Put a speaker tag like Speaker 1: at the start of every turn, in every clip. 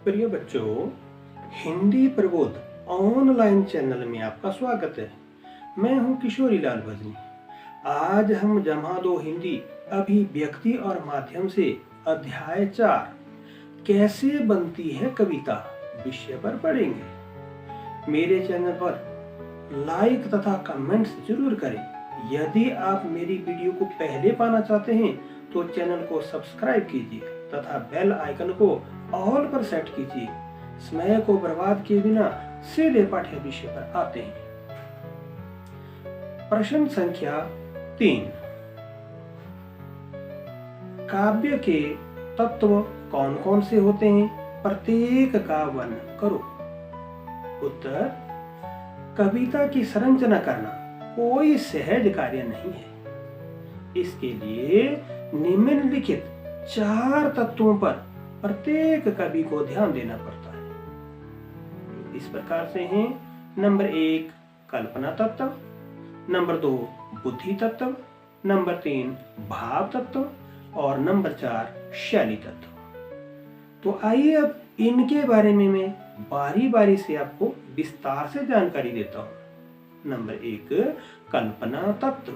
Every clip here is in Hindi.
Speaker 1: प्रिय बच्चों, हिंदी प्रबोध ऑनलाइन चैनल में आपका स्वागत है। मैं हूं किशोरी लाल भजनी। आज हम जमा दो हिंदी अभिव्यक्ति और माध्यम से अध्याय 4 कैसे बनती है कविता विषय पर पढ़ेंगे। मेरे चैनल पर लाइक तथा कमेंट्स जरूर करें। यदि आप मेरी वीडियो को पहले पाना चाहते हैं तो चैनल को सब्सक्राइब कीजिए तथा बेल आइकन को ऑल पर सेट कीजिए। समय को बर्बाद किए बिना सीधे पाठ्य विषय पर आते हैं। प्रश्न संख्या 3, काव्य के तत्व कौन कौन से होते हैं, प्रत्येक का वर्णन करो। उत्तर, कविता की संरचना करना कोई सहज कार्य नहीं है। इसके लिए निम्नलिखित 4 तत्वों पर प्रत्येक कवि को ध्यान देना पड़ता है। इस प्रकार से हैं: नंबर 1 कल्पना तत्व, नंबर 2 बुद्धि तत्व, नंबर 3 भाव तत्व और नंबर 4 शैली तत्व। तो आइए अब इनके बारे में मैं बारी बारी से आपको विस्तार से जानकारी देता हूं। नंबर 1 कल्पना तत्व।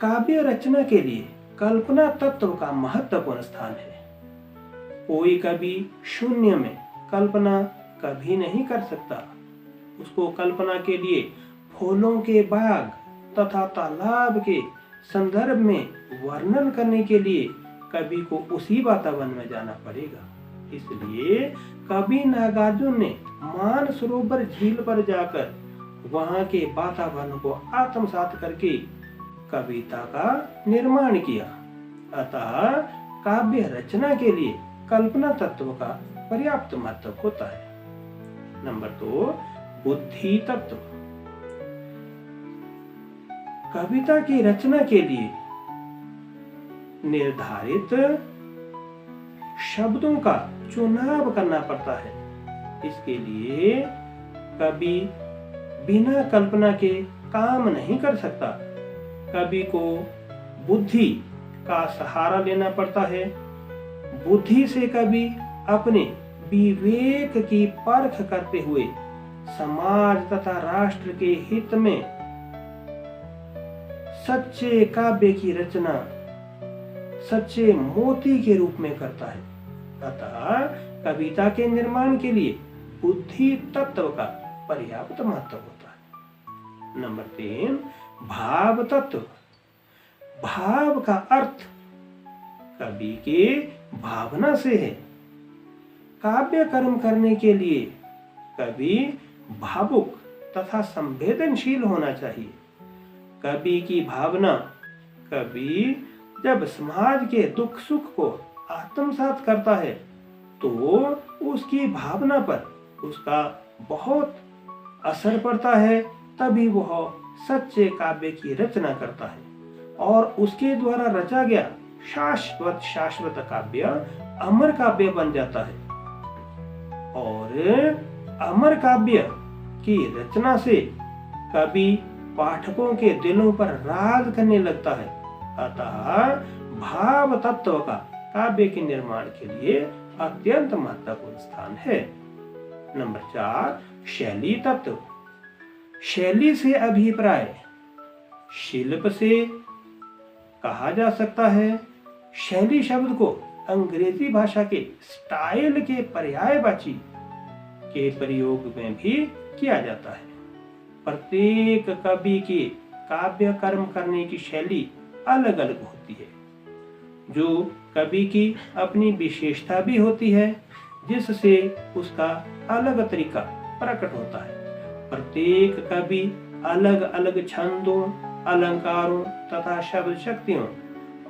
Speaker 1: काव्य रचना के लिए कल्पना तत्व का महत्वपूर्ण स्थान है। कोई कवि शून्य में कल्पना कभी नहीं कर सकता। उसको कल्पना के लिए फूलों के बाग तथा तालाब के संदर्भ में वर्णन करने के लिए कवि को उसी वातावरण में जाना पड़ेगा। इसलिए कवि नागार्जुन ने मानसरोवर झील पर जाकर वहां के वातावरण को आत्मसात करके कविता का निर्माण किया। अतः काव्य रचना के लिए कल्पना तत्व का पर्याप्त महत्व होता है। नंबर 2 बुद्धि तत्व। कविता की रचना के लिए निर्धारित शब्दों का चुनाव करना पड़ता है। इसके लिए कवि बिना कल्पना के काम नहीं कर सकता। कवि को बुद्धि का सहारा लेना पड़ता है। बुद्धि से कवि अपने विवेक की परख करते हुए समाज तथा राष्ट्र के हित में सच्चे काव्य की रचना सच्चे मोती के रूप में करता है। अतः कविता के निर्माण के लिए बुद्धि तत्व का पर्याप्त महत्व होता है। नंबर 3 भाव तत्व। भाव का अर्थ कवि के भावना से है। काव्य कर्म करने के लिए कवि भावुक तथा संवेदनशील होना चाहिए। कवि की भावना कवि जब समाज के दुख सुख को आत्मसात करता है तो उसकी भावना पर उसका बहुत असर पड़ता है। तभी वह सच्चे काव्य की रचना करता है और उसके द्वारा रचा गया शाश्वत काव्य अमर काव्य बन जाता है। और अमर काव्य की रचना से कवि पाठकों के दिलों पर राज करने लगता है। अतः भाव तत्व का काव्य के निर्माण के लिए अत्यंत महत्वपूर्ण स्थान है। नंबर 4 शैली तत्व। शैली से अभिप्राय शिल्प से कहा जा सकता है। शैली शब्द को अंग्रेजी भाषा के स्टाइल के पर्यायवाची के प्रयोग में भी किया जाता है। प्रत्येक कवि की काव्य कर्म करने की शैली अलग अलग होती है, जो कवि की अपनी विशेषता भी होती है, जिससे उसका अलग तरीका प्रकट होता है। प्रत्येक कवि अलग अलग छंदों, अलंकारों तथा शब्द शक्तियों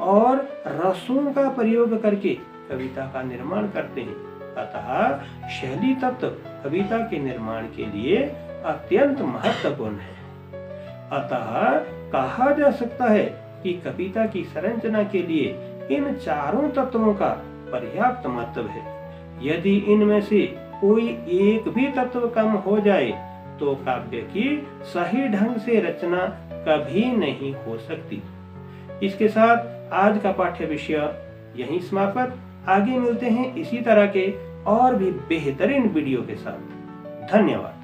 Speaker 1: और रसों का प्रयोग करके कविता का निर्माण करते हैं। अतः शैली तत्व कविता के निर्माण के लिए अत्यंत महत्वपूर्ण है। अतः कहा जा सकता है कि कविता की संरचना के लिए इन 4 तत्वों का पर्याप्त महत्व है। यदि इनमें से कोई एक भी तत्व कम हो जाए तो काव्य की सही ढंग से रचना कभी नहीं हो सकती। इसके साथ आज का पाठ्य विषय यहीं समाप्त। आगे मिलते हैं इसी तरह के और भी बेहतरीन वीडियो के साथ। धन्यवाद।